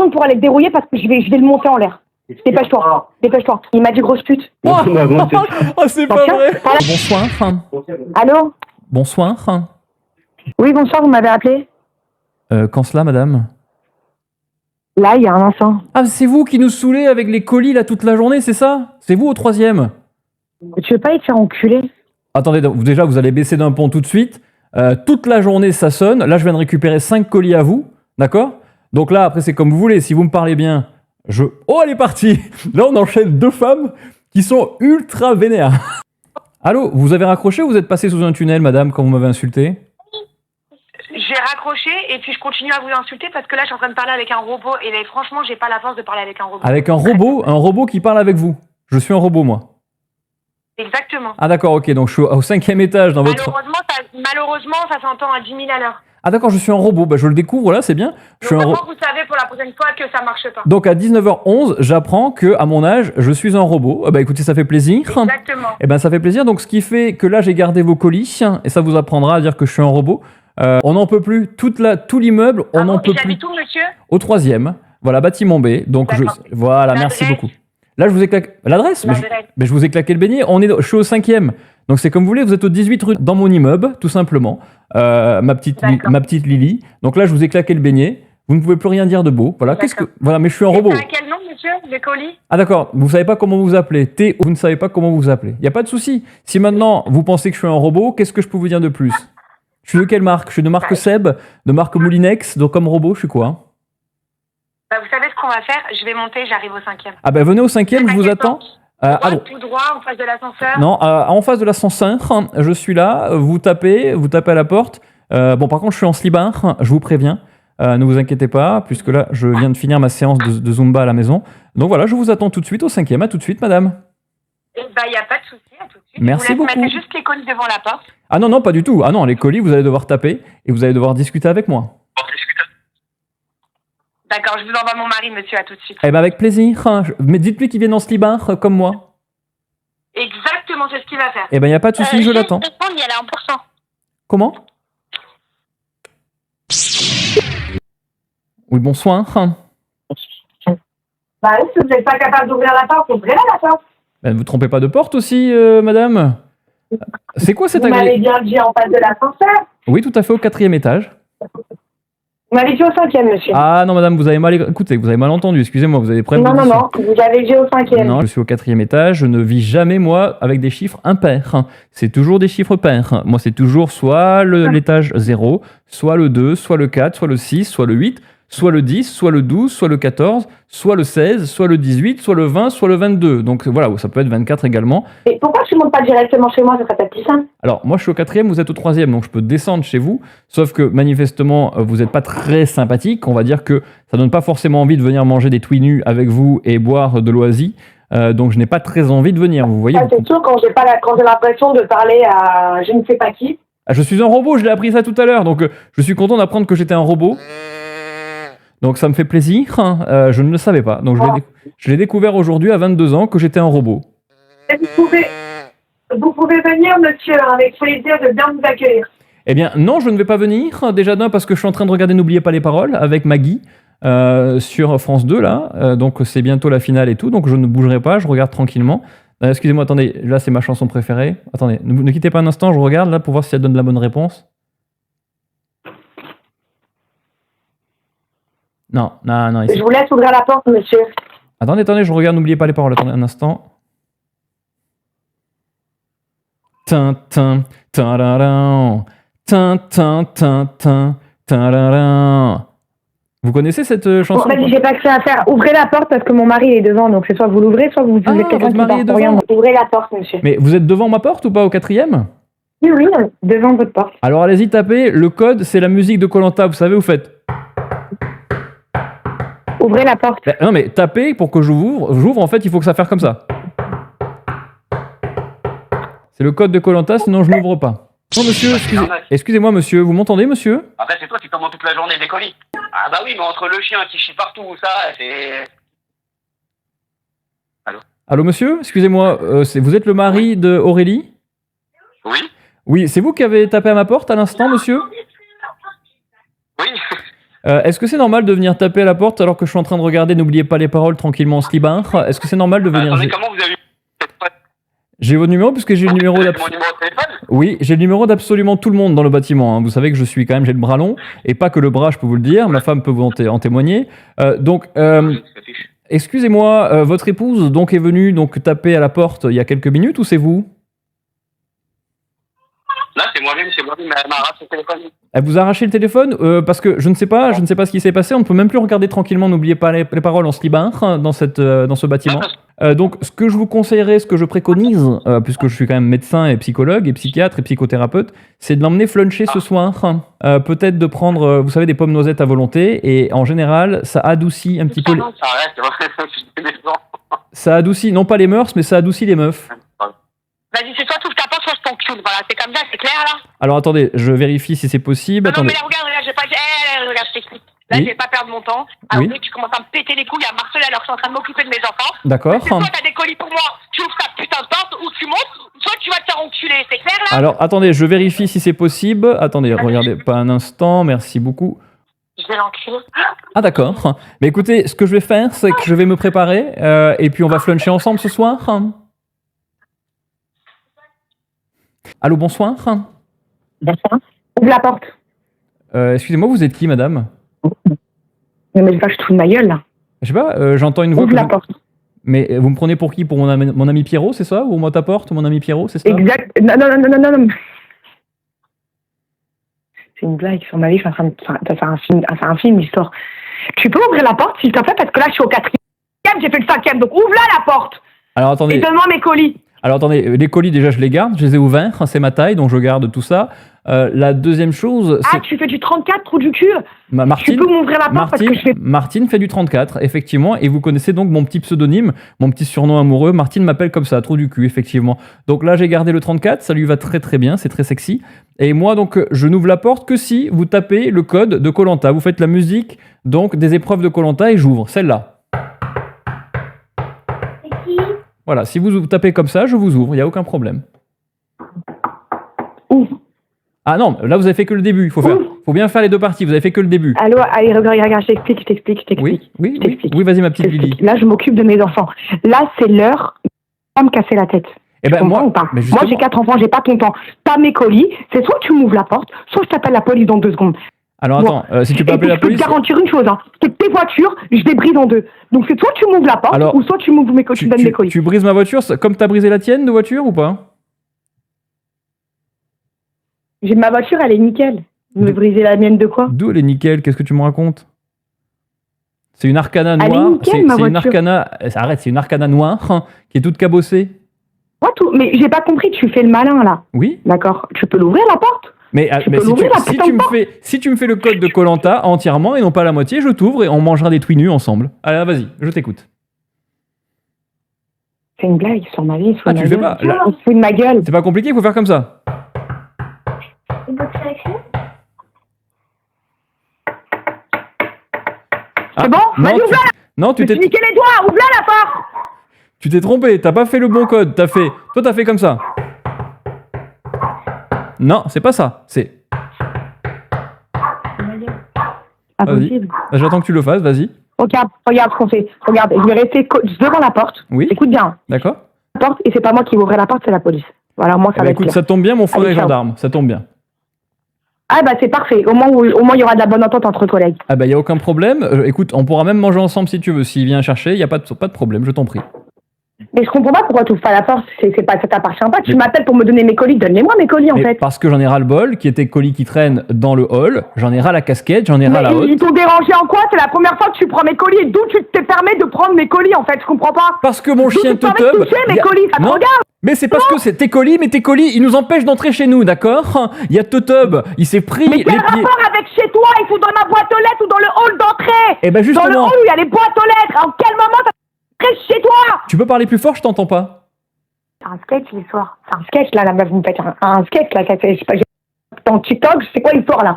secondes pour aller le dérouiller parce que je vais le monter en l'air. Dépêche-toi. Dépêche-toi. Il m'a dit grosse pute. Oh, c'est pas vrai. Bonsoir. Allô? Bonsoir. Oui, bonsoir, vous m'avez appelé? Quand cela, madame? Là, il y a un instant. Ah, c'est vous qui nous saoulez avec les colis là toute la journée, c'est ça? C'est vous au 3e? Tu veux pas aller te faire enculer? Attendez, donc, déjà, vous allez baisser d'un pont tout de suite. Toute la journée, ça sonne. Là, je viens de récupérer 5 colis à vous. D'accord? Donc là, après, c'est comme vous voulez. Si vous me parlez bien, Oh, elle est partie! Là, on enchaîne 2 femmes qui sont ultra vénères. Allô, vous avez raccroché ou vous êtes passé sous un tunnel, madame, quand vous m'avez insulté? J'ai raccroché et puis je continue à vous insulter parce que là, je suis en train de parler avec un robot et là, franchement, j'ai pas la force de parler avec un robot. Avec un robot? Un robot qui parle avec vous? Je suis un robot, moi. Exactement. Ah d'accord, ok, donc je suis au 5e étage dans votre... Malheureusement, ça s'entend à 10 000 à l'heure. Ah d'accord, je suis un robot, bah, je le découvre là, c'est bien. Donc maintenant, vous savez pour la prochaine fois que ça marche pas. Donc à 19h11, j'apprends que à mon âge, je suis un robot. Bah écoutez, ça fait plaisir. Exactement. Eh ben ça fait plaisir, donc ce qui fait que là j'ai gardé vos colis, et ça vous apprendra à dire que je suis un robot. On n'en peut plus, tout l'immeuble, on n'en peut plus. J'habite où, monsieur? Au 3e, voilà, bâtiment B. Donc voilà, merci beaucoup. Là je vous ai claqué... L'adresse? Mais je vous ai claqué le beignet, je suis au 5e. Donc c'est comme vous voulez, vous êtes au 18 rue dans mon immeuble, tout simplement. Ma petite Lily. Donc là, je vous ai claqué le beignet. Vous ne pouvez plus rien dire de beau. Voilà. Voilà, mais je suis un robot. À quel nom, monsieur, le colis? Ah d'accord. Vous savez pas comment vous appelez. Vous ne savez pas comment vous appelez. Il y a pas de souci. Si maintenant vous pensez que je suis un robot, qu'est-ce que je peux vous dire de plus? Je suis de quelle marque? Je suis de marque Seb, de marque Moulinex. Donc comme robot, je suis quoi? Bah, vous savez ce qu'on va faire? Je vais monter, j'arrive au 5e. Ah ben venez au 5e, je vous attends. Tout droit, en face de l'ascenseur? Non, en face de l'ascenseur, je suis là, vous tapez à la porte. Bon, par contre, je suis en slibard, je vous préviens. Ne vous inquiétez pas, puisque là, je viens de finir ma séance de Zumba à la maison. Donc voilà, je vous attends tout de suite au 5e. À tout de suite, madame. Il n'y a pas de souci, à tout de suite. Merci beaucoup. Vous mettez juste les colis devant la porte? Ah non, non, pas du tout. Ah non, les colis, vous allez devoir taper et vous allez devoir discuter avec moi. D'accord, je vous envoie mon mari, monsieur, à tout de suite. Eh ben avec plaisir. Mais dites-lui qu'il vienne en slibard, comme moi. Exactement, c'est ce qu'il va faire. Eh ben, il n'y a pas de souci, je l'attends. Il y a là 1%. Comment? Oui, bonsoir. Bah oui, si vous n'êtes pas capable d'ouvrir la porte, ouvrez-la la porte. Ben, vous ne trompez pas de porte aussi, madame? C'est quoi cette Vous m'avez bien dit en face de l'ascenseur? Oui, tout à fait, au 4e étage. Vous m'avez dit au 5e, monsieur. Ah non, madame, vous avez mal écouté, vous avez mal entendu, excusez-moi, vous avez problème Non, d'audition. non, non, vous avez dit au 5e. Non, je suis au 4e étage, je ne vis jamais, moi, avec des chiffres impairs. C'est toujours des chiffres pairs. Moi, c'est toujours soit l'étage 0, soit le 2, soit le 4, soit le 6, soit le 8, soit le 10, soit le 12, soit le 14, soit le 16, soit le 18, soit le 20, soit le 22. Donc voilà, ça peut être 24 également. Et pourquoi tu ne montes pas directement chez moi? Ça serait peut-être plus simple. Alors, moi, je suis au 4e, vous êtes au 3e, donc je peux descendre chez vous. Sauf que, manifestement, vous n'êtes pas très sympathique. On va dire que ça donne pas forcément envie de venir manger des twinus nus avec vous et boire de l'oasis. Donc, je n'ai pas très envie de venir, vous voyez. C'est sûr, quand j'ai l'impression de parler à je ne sais pas qui. Ah, je suis un robot, je l'ai appris ça tout à l'heure. Donc, je suis content d'apprendre que j'étais un robot. Donc, ça me fait plaisir. Je ne le savais pas. Donc, je l'ai découvert aujourd'hui à 22 ans que j'étais un robot. Vous pouvez venir, monsieur, avec plaisir de bien vous accueillir. Eh bien, non, je ne vais pas venir. Déjà d'un, parce que je suis en train de regarder N'oubliez pas les paroles avec Maggie sur France 2, là. Donc, c'est bientôt la finale et tout. Donc, je ne bougerai pas, je regarde tranquillement. Excusez-moi, attendez, là, c'est ma chanson préférée. Attendez, ne quittez pas un instant, je regarde là pour voir si elle donne la bonne réponse. Non, non, non. Ici. Je vous laisse ouvrir la porte, monsieur. Attendez, je regarde N'oubliez pas les paroles. Attendez un instant. Tin, tararan, tin, tararan. Vous connaissez cette chanson? Bon, vas-y, j'ai pas que ça à faire. Ouvrez la porte parce que mon mari est devant, donc c'est soit vous l'ouvrez, soit vous êtes quelqu'un qui part pour rien. Ouvrez la porte, monsieur. Mais vous êtes devant ma porte ou pas au 4e? Oui, oui, devant votre porte. Alors allez-y, tapez. Le code, c'est la musique de Koh-Lanta. Vous savez, vous faites. Ouvrez la porte. Non, mais tapez pour que j'ouvre. En fait, il faut que ça fasse comme ça. C'est le code de Koh-Lanta, sinon je n'ouvre pas. Non, monsieur, excusez-moi, monsieur. Vous m'entendez, monsieur? Après, c'est toi qui commandes toute la journée des colis. Ah bah oui, mais entre le chien qui chie partout, ça, c'est... Allô? Allô, monsieur? Excusez-moi, vous êtes le mari de Aurélie? Oui? Oui, c'est vous qui avez tapé à ma porte à l'instant, monsieur? Oui. Est-ce que c'est normal de venir taper à la porte alors que je suis en train de regarder N'oubliez pas les paroles tranquillement en slibard? Est-ce que c'est normal de venir... Attendez, comment vous avez eu J'ai votre numéro puisque j'ai le numéro mon numéro de téléphone? Oui, j'ai le numéro d'absolument tout le monde dans le bâtiment. Hein. Vous savez que je suis quand même, j'ai le bras long, et pas que le bras, je peux vous le dire. Ma femme peut vous en témoigner. Excusez-moi, votre épouse donc est venue donc taper à la porte il y a quelques minutes ou c'est vous? Là, c'est moi-même, elle m'a arraché le téléphone. Elle vous a arraché le téléphone parce que je ne sais pas ce qui s'est passé. On ne peut même plus regarder tranquillement. N'oubliez pas les paroles en slibard dans ce bâtiment. Donc, ce que je vous conseillerais, ce que je préconise, puisque je suis quand même médecin et psychologue et psychiatre et psychothérapeute, c'est de l'emmener fluncher ce soir. Peut-être de prendre, vous savez, des pommes noisettes à volonté. Et en général, ça adoucit un petit peu. Ça adoucit, non pas les mœurs, mais ça adoucit les meufs. Vas-y, c'est toi, trouve ta porte, soit je t'encule. Voilà, c'est comme ça, c'est clair là? Alors attendez, je vérifie si c'est possible. Non, Attendez. mais là, regarde, j'ai pas. Regarde, je t'explique. Là, Oui. je vais pas perdre mon temps. Alors, tu commences à me péter les couilles, à marceler alors que je suis en train de m'occuper de mes enfants. D'accord. Soit t'as des colis pour moi, tu ouvres ta putain de porte, ou tu montes, soit tu vas te faire enculer, c'est clair là? Alors attendez, je vérifie si c'est possible. Attendez, regardez, pas un instant, merci beaucoup. Je vais l'enculer. Ah d'accord. Mais écoutez, ce que je vais faire, c'est que je vais me préparer et puis on va fluncher ensemble ce soir. Allô, bonsoir. Bonsoir. Ouvre la porte. Excusez-moi, vous êtes qui, madame? Non, mais je te fous de ma gueule, là. Je sais pas, j'entends une voix. Ouvre la porte. Mais vous me prenez pour qui? Pour mon ami Pierrot, c'est ça? Ou moi ta porte, mon ami Pierrot, c'est ça? Exact. Non. C'est une blague sur ma vie, je suis en train de faire un film, l'histoire. Tu peux ouvrir la porte, s'il te plaît, parce que là, je suis au 4e, j'ai fait le 5e, donc ouvre-la la porte. Alors attendez. Et donne-moi mes colis. Alors attendez, les colis déjà je les garde, je les ai ouverts, c'est ma taille, donc je garde tout ça. La deuxième chose, c'est... Ah, tu fais du 34, trou du cul. Martine, tu peux m'ouvrir la porte parce que je fais... Martine fait du 34, effectivement, et vous connaissez donc mon petit pseudonyme, mon petit surnom amoureux. Martine m'appelle comme ça, trou du cul, effectivement. Donc là, j'ai gardé le 34, ça lui va très très bien, c'est très sexy. Et moi, donc, je n'ouvre la porte que si vous tapez le code de Koh-Lanta. Vous faites la musique, donc, des épreuves de Koh-Lanta, et j'ouvre, celle-là. Voilà, si vous tapez comme ça, je vous ouvre, il n'y a aucun problème. Ouvre. Ah non, là vous avez fait que le début, il faut bien faire les deux parties, vous avez fait que le début. Allô, allez, regarde, je t'explique. Oui, vas-y ma petite Lily. Là, je m'occupe de mes enfants. Là, c'est l'heure de me casser la tête. Eh ben, moi, ou pas? mais Moi, j'ai 4 enfants, j'ai pas ton temps. T'as mes colis, c'est soit tu m'ouvres la porte, soit je t'appelle la police dans 2 secondes. Alors attends, si tu peux appeler la police... Je peux te garantir une chose, hein, c'est que tes voitures, je les brise en 2. Donc c'est soit tu m'ouvres la porte, ou soit tu m'ouvres mes colis, tu donnes mes colis. Tu brises ma voiture comme t'as brisé la tienne de voiture ou pas? Ma voiture, elle est nickel. Vous me brisez la mienne de quoi? D'où elle est nickel? Qu'est-ce que tu me racontes? C'est une Arcana noire. Elle est nickel, ma voiture. Une Arcana... Arrête, c'est une Arcana noire qui est toute cabossée. Moi, tout... Mais j'ai pas compris, tu fais le malin là. Oui. D'accord, tu peux l'ouvrir la porte? Mais si tu me fais le code de Koh-Lanta entièrement et non pas la moitié, je t'ouvre et on mangera des twinus ensemble. Allez, vas-y, je t'écoute. C'est une blague sur ma vie. Ah, tu le fais pas là... On se fout de ma gueule. C'est pas compliqué, il faut faire comme ça. C'est bon? Vas-y, ouvre-la! Non, tu t'es... niqué les doigts, ouvre-la la porte! Tu t'es trompé, t'as pas fait le bon code, Toi, t'as fait comme ça. Non, c'est pas ça, c'est... Vas-y, j'attends que tu le fasses, vas-y. Regarde ce qu'on fait. Regarde, je vais rester devant la porte. Oui. Écoute bien. D'accord. La porte, et c'est pas moi qui vais ouvrir la porte, c'est la police. Voilà, moi, ça va être écoute, clair. ça tombe bien, mon frère est gendarme, ça tombe bien. Ah bah c'est parfait, au moins il y aura de la bonne entente entre collègues. Ah bah il y a aucun problème, écoute, on pourra même manger ensemble si tu veux, s'il vient chercher, il y a pas de problème, je t'en prie. Mais je comprends pas pourquoi tu ouvres pas la porte, ça t'appartient pas, tu m'appelles pour me donner mes colis, donne-les-moi mes colis en fait. Parce que j'en ai ras le bol, qui étaient colis qui traînent dans le hall, j'en ai ras la casquette, j'en ai ras la haute. Ils t'ont dérangé en quoi? C'est la première fois que tu prends mes colis, et d'où tu te permets de prendre mes colis en fait, je comprends pas. Parce que mon chien te teub... mes colis, ça te regarde. Mais c'est parce que c'est tes colis, ils nous empêchent d'entrer chez nous, d'accord? Il y a Teutub, il s'est pris les pieds. Mais quel rapport avec chez toi? Il faut dans ma boîte aux lettres ou dans le hall d'entrée? Eh ben justement... Dans le hall où il y a les boîtes aux lettres, en quel moment ça rentre chez toi? Tu peux parler plus fort, je t'entends pas. C'est un sketch l'histoire. C'est un sketch là, la meuf, vous me faites un sketch là, je sais pas, dans TikTok, c'est quoi l'histoire là?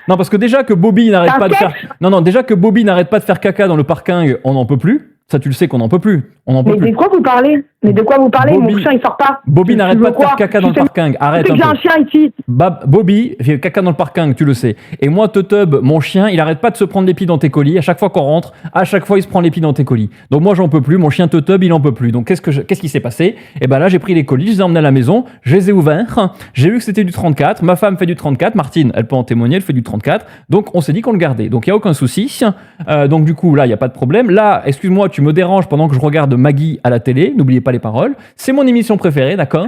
Non, parce que déjà que Bobby n'arrête pas de faire... Non, déjà que Bobby n'arrête pas de faire caca dans le parking, on n'en peut plus. Ça, tu le sais qu'on n'en peut plus. On n'en peut Mais plus. de quoi vous parlez? Mais de quoi vous parlez? Bobby- Mon chien, il sort pas. Bobby Tu n'arrête veux pas de faire quoi? caca dans le Tu sais- parking. Arrête Tu sais un que j'ai un peu. chien ici. Bobby fait caca dans le parking, tu le sais. Et moi, Teutub, mon chien, il arrête pas de se prendre les pieds dans tes colis. À chaque fois qu'on rentre, à chaque fois, il se prend les pieds dans tes colis. Donc moi, j'en peux plus. Mon chien Teutub, il en peut plus. Donc qu'est-ce qui s'est passé? Et ben là, j'ai pris les colis, je les ai emmenés à la maison, je les ai ouverts. J'ai vu que c'était du 34. Ma femme fait du 34. Martine, elle peut en témoigner, elle fait du 34. Donc on s'est dit qu'on le gardait. Donc il y a aucun souci. Donc du coup, là, il y a pas de problème. Là, excuse-moi, tu me déranges pendant que je regarde Maggie à la télé. N'oubliez pas les paroles. C'est mon émission préférée, d'accord?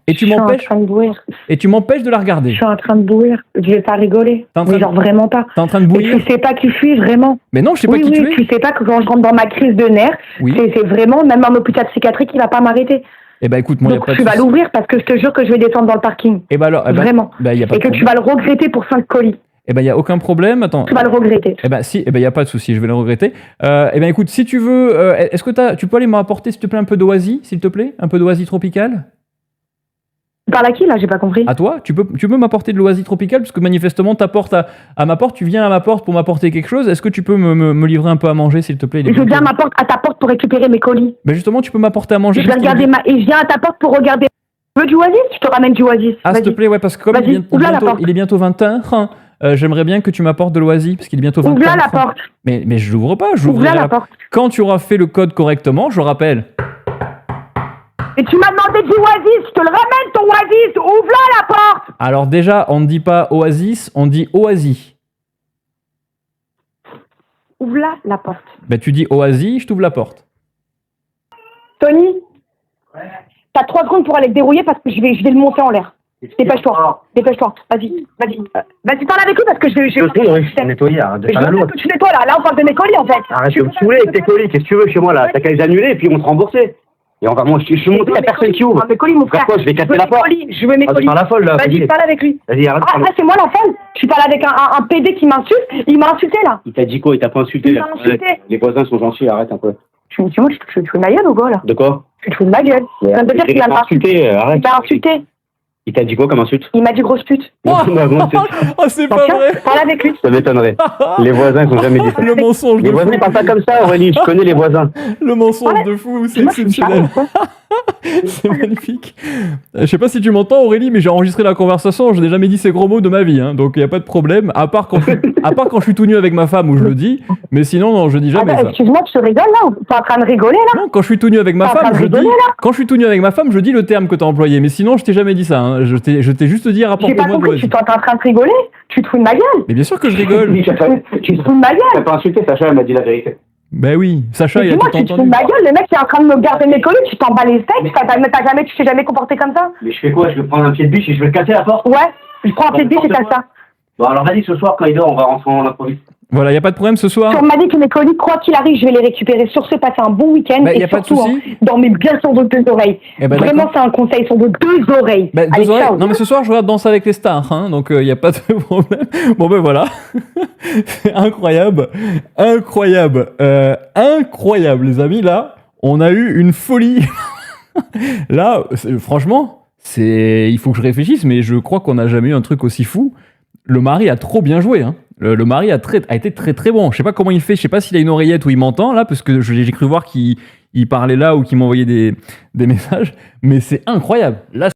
Et tu m'empêches. Je suis en train de bouillir. Et tu m'empêches de la regarder. Je suis en train de bouillir. Je vais pas rigoler. T'es en train Mais de- genre vraiment pas. T'es en train de Et bouillir? tu sais pas qui je suis vraiment. Mais non, je sais Oui, pas qui oui, tu es. tu sais pas que quand je rentre dans ma crise de nerfs, Oui. c'est vraiment, même un hôpital psychiatrique, il va pas m'arrêter. Eh ben écoute, moi, il n'y a Donc pas de tu vas souci. l'ouvrir parce que je te jure que je vais descendre dans le parking. Eh ben alors, eh ben, Vraiment. ben, y a pas Et de que tu problème. vas le regretter pour 5 colis. Eh ben il y a aucun problème. Attends. Tu vas le regretter. Eh ben si, eh ben il y a pas de souci, je vais le regretter. Eh ben écoute, si tu veux, est-ce que tu peux aller m'apporter s'il te plaît un peu d'oasis, s'il te plaît, un peu d'oasis tropicale? Tu parles à qui là? J'ai pas compris. À toi, tu peux m'apporter de l'oasis tropicale parce que manifestement ta porte à ma porte, tu viens à ma porte pour m'apporter quelque chose. Est-ce que tu peux me livrer un peu à manger s'il te plaît? Il est Je viens bientôt- à ta porte pour récupérer mes colis. Ben justement, tu peux m'apporter à manger. Je vais parce qu'il est regarder et je viens à ta porte pour regarder. Tu veux du oasis? Je te ramène du oasis. Ah, s'il te Vas-y. plaît, ouais, parce que comme Vas-y, ouvre-la la porte. il est bientôt 20h, j'aimerais bien que tu m'apportes de l'oasis, parce qu'il est bientôt 20h. Ouvre-la la porte. Mais je l'ouvre pas, je Ouvre-la l'ouvrirai la porte. Quand tu auras fait le code correctement, je rappelle. Et tu m'as demandé du oasis. Je te le ramène ton oasis. Ouvre-la la porte. Alors déjà, on ne dit pas oasis, on dit oasis. Ouvre-la la porte. Ben tu dis oasis, je t'ouvre la porte. Tony, t'as 3 secondes pour aller te dérouiller parce que je vais le monter en l'air. Dépêche-toi, dépêche-toi. Vas-y. Vas-y, parle avec lui parce que je vais. Je vais nettoyer, arrête de Mais je faire la veux lourde. que tu nettoies là. Là, on parle de mes colis en fait. Arrête de me saouler avec tes colis, qu'est-ce que tu veux chez moi là? T'as qu'à les annuler et puis on te rembourser. Et on va, moi je suis monté, y'a personne qui ouvre. Mes colis, mon frère. Pourquoi je vais casser veux la mes porte? colis, je veux mes Vas-y, colis. parle la folle là, Vas-y, vas-y. parle avec lui. Vas-y, arrête. Ah, c'est moi la folle. Tu parles avec un PD qui m'insulte. Il m'a insulté là. Il t'a dit quoi? Il t'a pas insulté Il là? m'a insulté. Ouais, les voisins sont gentils, arrête un peu. Tu te fous de ma gueule ou quoi là? De quoi? Tu te fous de ma gueule. Je viens de te dire qu'il Il m'a t'a insulté. insulté, arrête. Il m'a insulté. Il t'a dit quoi comme insulte? Il m'a dit grosse pute. Oh, Non, oh, c'est pas Attention, vrai. parle avec lui. ça m'étonnerait. Les voisins ils ont jamais dit ça. Le mensonge Les de voisins fou. ils parlent pas comme ça, Aurélie, je connais les voisins. Le mensonge de fou, c'est Moi, je suis exceptionnel. charmante, quoi. C'est magnifique. Je sais pas si tu m'entends Aurélie, mais j'ai enregistré la conversation, je n'ai jamais dit ces gros mots de ma vie, hein, donc il n'y a pas de problème, à part quand je suis tout nu avec ma femme où je le dis, mais sinon non, je dis jamais Attends, ça. excuse-moi, tu rigoles là? T'es en train de rigoler là? Non, quand je suis tout nu avec ma T'es en train femme, de je dis. rigoler, là Quand je suis tout nu avec ma femme, je dis le terme que tu as employé, mais sinon je t'ai jamais dit ça. Hein. Je t'ai juste dit J'ai pas rapporte-moi de compris, l'oasis. tu t'es en train de rigoler? Tu te fous de ma gueule? Mais bien sûr que je rigole. Tu Tu te fous de ma t'as gueule? pas insulté, Sacha, elle m'a dit la vérité. Ben oui, Sacha, Mais il a dis-moi, tout tu te fous de entendu. ma gueule? Le mec qui est en train de me garder mes colis, tu t'en bats les steaks? Tu t'es jamais comporté comme ça? Mais je fais quoi? Je vais prendre un pied de biche et je vais casser la porte? Ouais, je prends un pied de biche et t'as ça. Bon alors vas-y, ce soir quand il dort, on va rentrer en improviste. Voilà, il n'y a pas de problème ce soir. On m'a dit que mes colis, quoi qu'il arrive, je vais les récupérer. Sur ce, passer un bon week-end. Bah, y et a pas de surtout, souci. dans mes bien sur vos 2 oreilles. Eh ben, Vraiment, d'accord. c'est un conseil sur vos 2 oreilles. Bah, Allez, deux oreilles. ciao. Non mais ce soir je regarde Danse avec les stars, hein, donc il n'y a pas de problème. Bon ben voilà, c'est incroyable, incroyable les amis, là on a eu une folie. Là franchement, il faut que je réfléchisse, mais je crois qu'on n'a jamais eu un truc aussi fou. Le mari a trop bien joué, hein. Le mari a été très très bon. Je sais pas comment il fait, je sais pas s'il a une oreillette où il m'entend là, parce que j'ai cru voir qu'il parlait là ou qu'il m'envoyait des messages, mais c'est incroyable. Là,